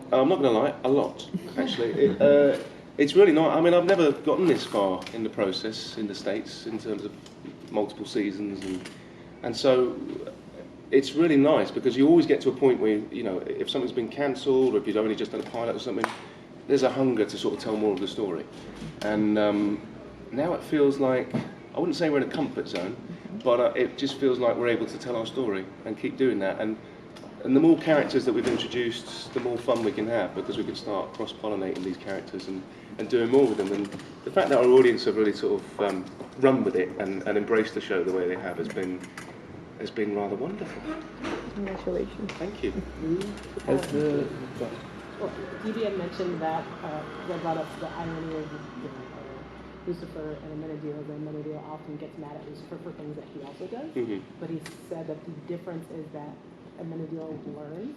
I'm not going to lie, a lot, actually. It's really not. I mean, I've never gotten this far in the process in the States in terms of multiple seasons, and so it's really nice because you always get to a point where, you know, if something's been cancelled or if you've only just done a pilot or something, there's a hunger to sort of tell more of the story. And now it feels like, I wouldn't say we're in a comfort zone, but it just feels like we're able to tell our story and keep doing that. And the more characters that we've introduced, the more fun we can have because we can start cross-pollinating these characters and doing more with them. And the fact that our audience have really sort of run with it and embraced the show the way they have has been rather wonderful. Congratulations. Thank you. Well, Dee had mentioned that what brought up the irony of Lucifer and Amenadiel. Amenadiel often gets mad at Lucifer for things that he also does, but he said that the difference is that Amenadiel learns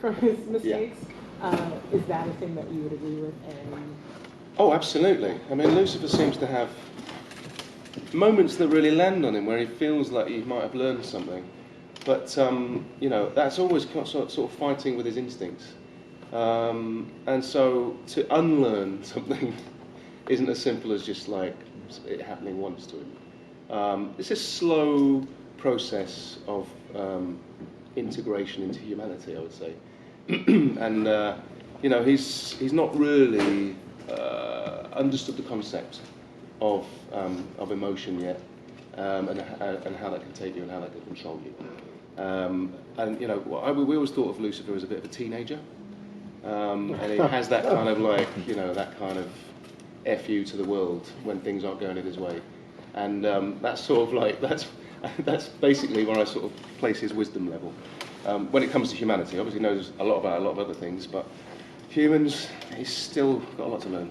from his mistakes. Is that a thing that you would agree with? Oh, absolutely. I mean, Lucifer seems to have moments that really land on him where he feels like he might have learned something, but you know, that's always sort of fighting with his instincts. And so to unlearn something isn't as simple as just like it happening once to him. It's a slow process of integration into humanity, I would say. And you know, he's not really understood the concept of emotion yet, and how that can take you and how that can control you. And you know, we always thought of Lucifer as a bit of a teenager, and he has that kind of like, you know, that kind of F you to the world when things aren't going in his way, and that's sort of like that's basically where I sort of place his wisdom level. When it comes to humanity, obviously knows a lot about a lot of other things, but humans, he's still got a lot to learn.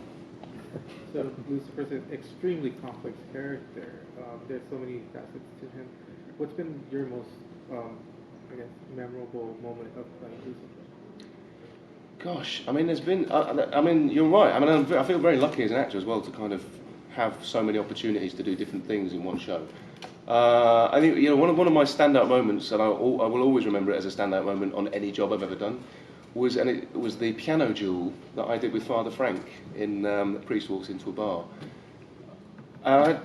So Lucifer's an extremely complex character. There's so many facets to him. What's been your most, I guess, memorable moment of playing Lucifer? Gosh, I mean, there's been. I mean, you're right. I mean, I feel very lucky as an actor as well to kind of have so many opportunities to do different things in one show. I think, you know, one of my standout moments, and I will always remember it as a standout moment on any job I've ever done, was the Piano Duel that I did with Father Frank in The Priest Walks into a Bar. I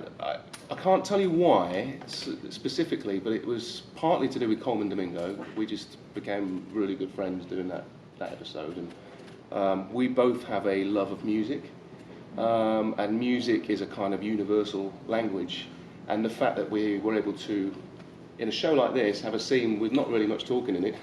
can't tell you why specifically, but it was partly to do with Coleman Domingo. We just became really good friends doing that episode, and we both have a love of music, and music is a kind of universal language. And the fact that we were able to, in a show like this, have a scene with not really much talking in it,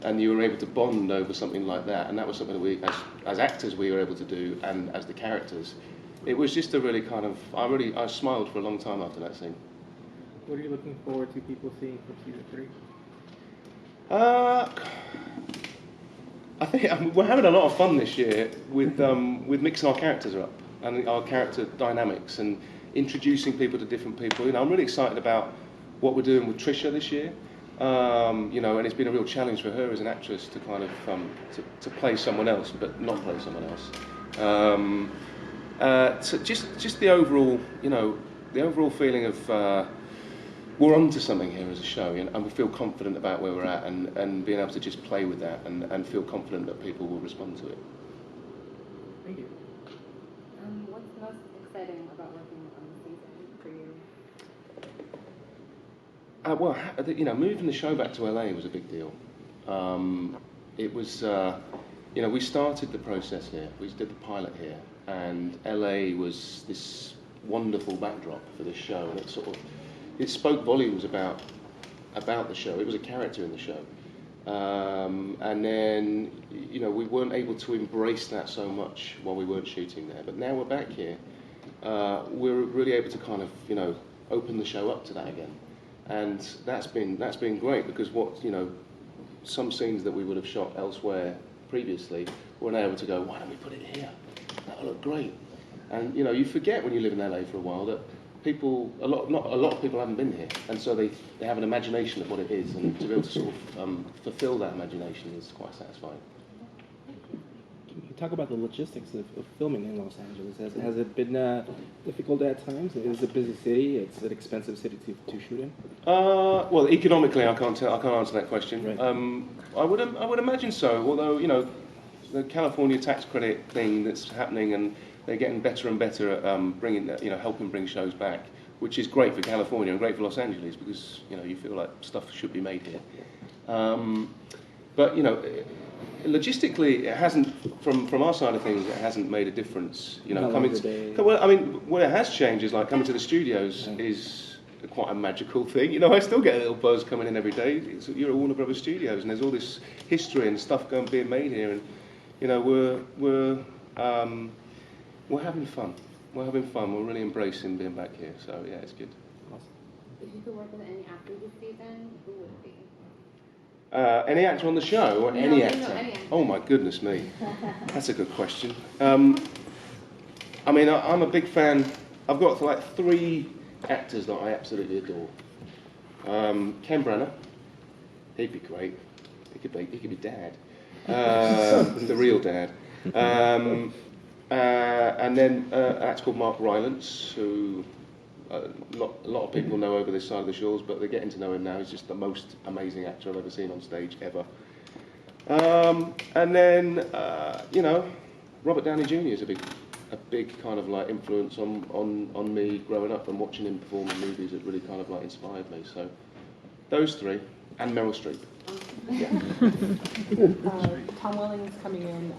and you were able to bond over something like that, and that was something that we, as actors, we were able to do, and as the characters, it was just a really kind of, I smiled for a long time after that scene. What are you looking forward to people seeing from season 3? I think we're having a lot of fun this year with mixing our characters up and our character dynamics and introducing people to different people. You know, I'm really excited about what we're doing with Trisha this year. You know, and it's been a real challenge for her as an actress to kind of to play someone else, but not play someone else. So just the overall, you know, the overall feeling of we're onto something here as a show, and we feel confident about where we're at, and being able to just play with that and feel confident that people will respond to it. Thank you. What's most exciting about working on the season for you? Well, you know, moving the show back to LA was a big deal. It was, you know, we started the process here. We did the pilot here, and LA was this wonderful backdrop for this show, and it spoke volumes about the show. It was a character in the show, and then, you know, we weren't able to embrace that so much while we weren't shooting there. But now we're back here. We're really able to kind of, you know, open the show up to that again. And that's been great, because you know, some scenes that we would have shot elsewhere previously, we're now able to go, why don't we put it here? That'll look great. And you know, you forget when you live in LA for a while that a lot of people haven't been here, and so they have an imagination of what it is, and to be able to sort of fulfill that imagination is quite satisfying. talk about the logistics of filming in Los Angeles. Has it been difficult at times? It's a busy city. It's an expensive city to shoot in. Well, economically, I can't answer that question. Right. I would imagine so. Although the California tax credit thing that's happening, and they're getting better and better at bringing helping bring shows back, which is great for California and great for Los Angeles because you feel like stuff should be made here. But logistically, it hasn't. From our side of things, it hasn't made a difference. Well, I mean, what it has changed is like coming to the studios is quite a magical thing. I still get a little buzz coming in every day. You're at Warner Brothers Studios, and there's all this history and stuff being made here, and we're having fun. We're having fun. We're really embracing being back here. So yeah, it's good. If you could work with any actor this season, who would it be? Any actor on the show, or any actor? No, any actor. Oh my goodness me, that's a good question. I mean, I'm a big fan. I've got like 3 actors that I absolutely adore. Ken Branagh, he'd be great. He could be Dad, the real Dad. And then an actor called Rylance, who a lot of people know over this side of the shores, but they're getting to know him now. He's just the most amazing actor I've ever seen on stage ever. And then Robert Downey Jr. is a big kind of like influence on me growing up, and watching him perform in movies. It really kind of like inspired me. So those 3, and Meryl Streep. Yeah. Tom Welling's coming in,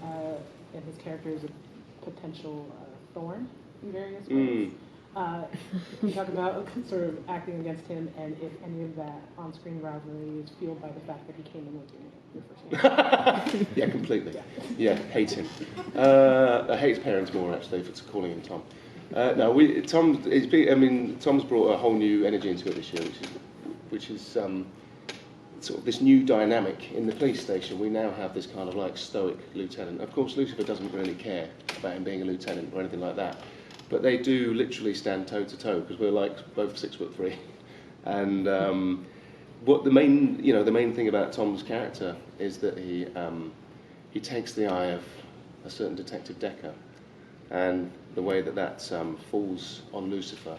and his character is a potential thorn in various ways. Can you talk about sort of acting against him, and if any of that on-screen rivalry is fueled by the fact that he came in with your first name? Yeah, completely. Yeah, hate him. I hate his parents more actually for calling him Tom. Tom's brought a whole new energy into it this year, which is sort of this new dynamic in the police station. We now have this kind of like stoic lieutenant. Of course, Lucifer doesn't really care about him being a lieutenant or anything like that. But they do literally stand toe to toe because we're like both 6'3", and the main thing about Tom's character is that he takes the eye of a certain detective Decker, and the way that falls on Lucifer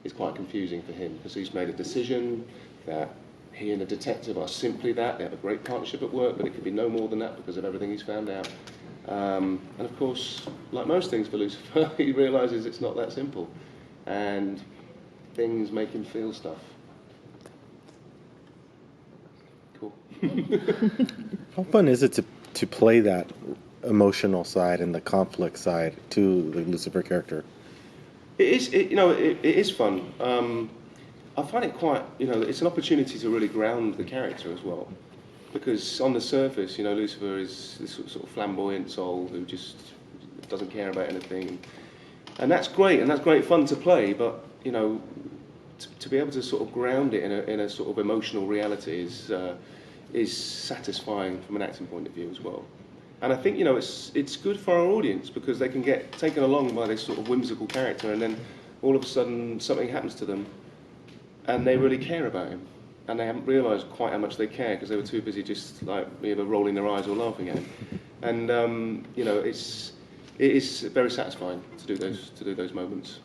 is quite confusing for him because he's made a decision that he and the detective are simply that. They have a great partnership at work, but it could be no more than that because of everything he's found out. And of course, like most things for Lucifer, he realises it's not that simple, and things make him feel stuff. Cool. How fun is it to play that emotional side and the conflict side to the Lucifer character? It is fun. I find it quite, it's an opportunity to really ground the character as well. Because on the surface, Lucifer is this sort of flamboyant soul who just doesn't care about anything, and that's great, and that's great fun to play. But to be able to sort of ground it in a sort of emotional reality is satisfying from an acting point of view as well. And I think it's good for our audience because they can get taken along by this sort of whimsical character, and then all of a sudden something happens to them, and they really care about him. And they haven't realised quite how much they care because they were too busy just like either rolling their eyes or laughing at him. And it is very satisfying to do those moments.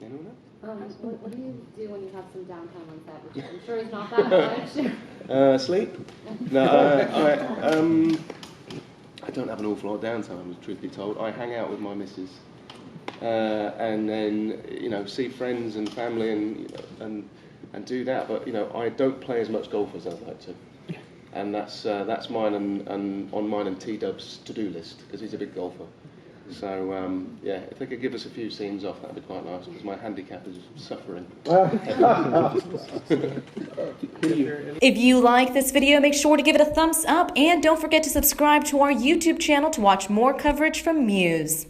Anyone else? What do you do when you have some downtime on set, which I'm sure is not that much? Sleep? No, I don't have an awful lot of downtime, truth be told. I hang out with my missus. And then see friends and family and do that, but I don't play as much golf as I'd like to, and that's mine and on mine and T-Dub's to-do list because he's a big golfer. So if they could give us a few scenes off, that'd be quite nice because my handicap is suffering. If you like this video, make sure to give it a thumbs up and don't forget to subscribe to our YouTube channel to watch more coverage from MUSE.